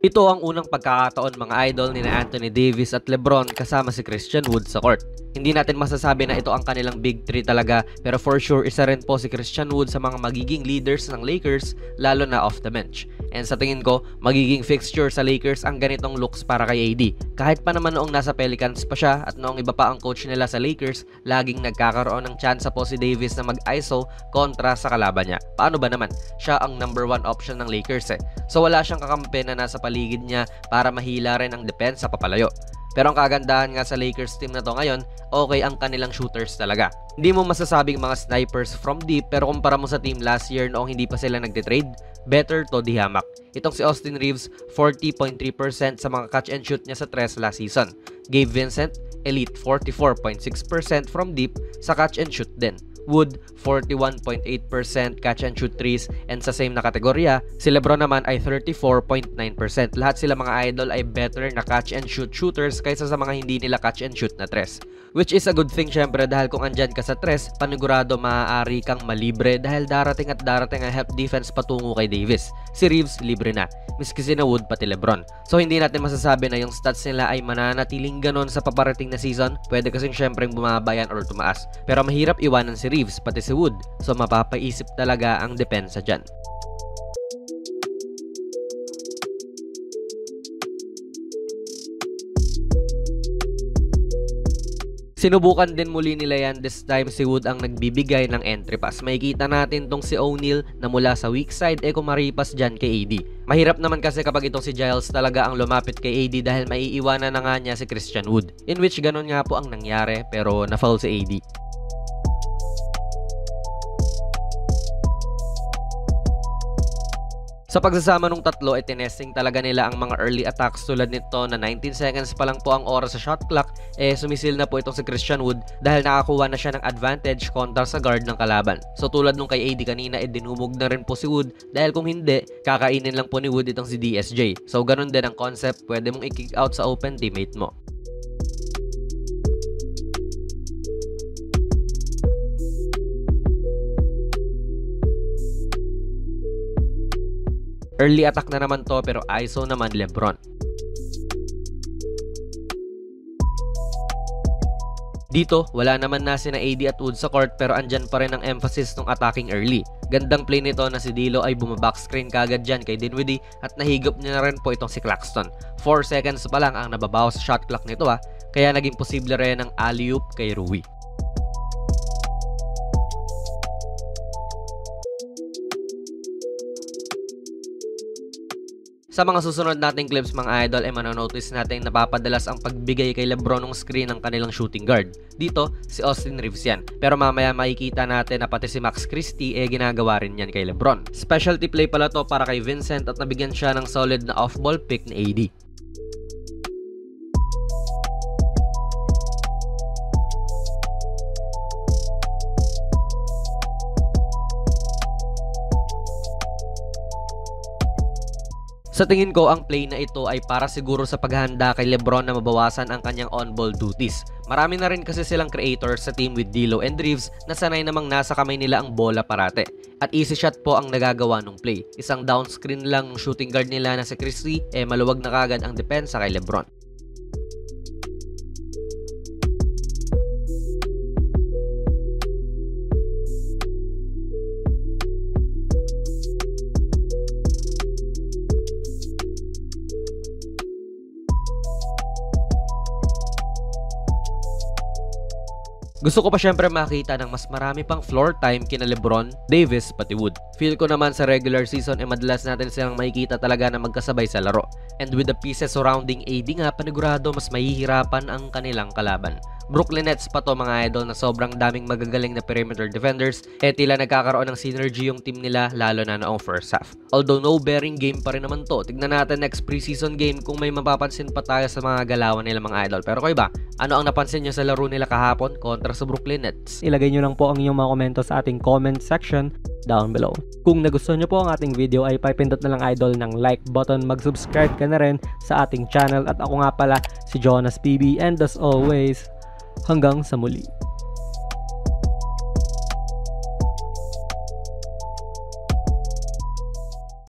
Ito ang unang pagkakataon mga idol ni Anthony Davis at LeBron kasama si Christian Wood sa court. Hindi natin masasabi na ito ang kanilang big three talaga, pero for sure isa rin po si Christian Wood sa mga magiging leaders ng Lakers lalo na off the bench. And sa tingin ko, magiging fixture sa Lakers ang ganitong looks para kay AD. Kahit pa naman noong nasa Pelicans pa siya at noong iba pa ang coach nila sa Lakers, laging nagkakaroon ng chance po si Davis na mag-ISO kontra sa kalaban niya. Paano ba naman? Siya ang number 1 option ng Lakers eh. So wala siyang kakampi na nasa paligid niya para mahila rin ang depensa papalayo. Pero ang kagandahan nga sa Lakers team na to ngayon, okay ang kanilang shooters talaga. Hindi mo masasabing mga snipers from deep, pero kumpara mo sa team last year noong hindi pa sila nagtitrade, better to di hamak. Itong si Austin Reeves, 40.3% sa mga catch and shoot niya sa 3 last season. Gabe Vincent, elite 44.6% from deep sa catch and shoot din. Wood, 41.8% catch and shoot threes, and sa same na kategorya, si LeBron naman ay 34.9%. Lahat sila mga idol ay better na catch and shoot shooters kaysa sa mga hindi nila catch and shoot na tres. Which is a good thing syempre dahil kung andyan ka sa tres, panigurado maaari kang malibre dahil darating ang help defense patungo kay Davis. Si Reeves, libre na. Miski sina Wood pati LeBron. So hindi natin masasabi na yung stats nila ay mananatiling ganon sa paparating na season. Pwede kasing syempreng bumaba yan or tumaas. Pero mahirap iwanan si Reeves pati si Wood. So mapapaisip talaga ang depensa dyan. Sinubukan din muli nila yan, this time si Wood ang nagbibigay ng entry pass. Makikita natin tong si O'Neal na mula sa weak side kumaripas dyan kay AD. Mahirap naman kasi kapag itong si Giles talaga ang lumapit kay AD dahil maiiwanan na nga niya si Christian Wood. In which ganon nga po ang nangyari pero na-foul si AD. Sa pagsasama ng tatlo, tinesting talaga nila ang mga early attacks tulad nito na 19 seconds pa lang po ang oras sa shot clock, sumisil na po itong si Christian Wood dahil nakakuha na siya ng advantage kontra sa guard ng kalaban. So tulad nung kay AD kanina, dinumog na rin po si Wood dahil kung hindi, kakainin lang po ni Wood itong si DSJ. So ganun din ang concept, pwede mong i-kick out sa open teammate mo. Early attack na naman to pero ISO naman LeBron. Dito, wala naman na sina AD at Wood sa court pero andyan pa rin ang emphasis ng attacking early. Gandang play nito na si D'Lo ay bumabackscreen kagad dyan kay Dinwiddie at nahigop niya na rin po itong si Claxton. 4 seconds pa lang ang nababawas sa shot clock nito kaya naging posible rin ang alley-oop kay Rui. Sa mga susunod nating clips mga idol manonotice natin napapadalas ang pagbigay kay LeBron ng screen ng kanilang shooting guard. Dito, si Austin Reeves yan. Pero mamaya makikita natin na pati si Max Christie ginagawa rin yan kay LeBron. Specialty play pala to para kay Vincent at nabigyan siya ng solid na off-ball pick ni AD. Sa tingin ko, ang play na ito ay para siguro sa paghahanda kay LeBron na mabawasan ang kanyang on-ball duties. Marami na rin kasi silang creators sa team with D'Lo and Reeves na sanay namang nasa kamay nila ang bola parate. At easy shot po ang nagagawa ng play. Isang down screen lang ng shooting guard nila na si Christie, maluwag na kagad ang depensa kay LeBron. Gusto ko pa syempre makita ng mas marami pang floor time kina LeBron, Davis, pati Wood. Feel ko naman sa regular season madalas natin silang makikita talaga na magkasabay sa laro. And with the pieces surrounding AD nga, panigurado mas mahihirapan ang kanilang kalaban. Brooklyn Nets pa to mga idol na sobrang daming magagaling na perimeter defenders, tila nagkakaroon ng synergy yung team nila lalo na noong first half. Although no bearing game pa rin naman to, tignan natin next preseason game kung may mapapansin pa tayo sa mga galawan nila mga idol. Pero kayo ba, ano ang napansin nyo sa laro nila kahapon kontra sa Brooklyn Nets? Ilagay nyo lang po ang inyong mga komento sa ating comment section down below. Kung nagustuhan nyo po ang ating video ay pipindot na lang idol ng like button, mag-subscribe ka na rin sa ating channel at ako nga pala si Jonas PB and as always, hanggang sa muli.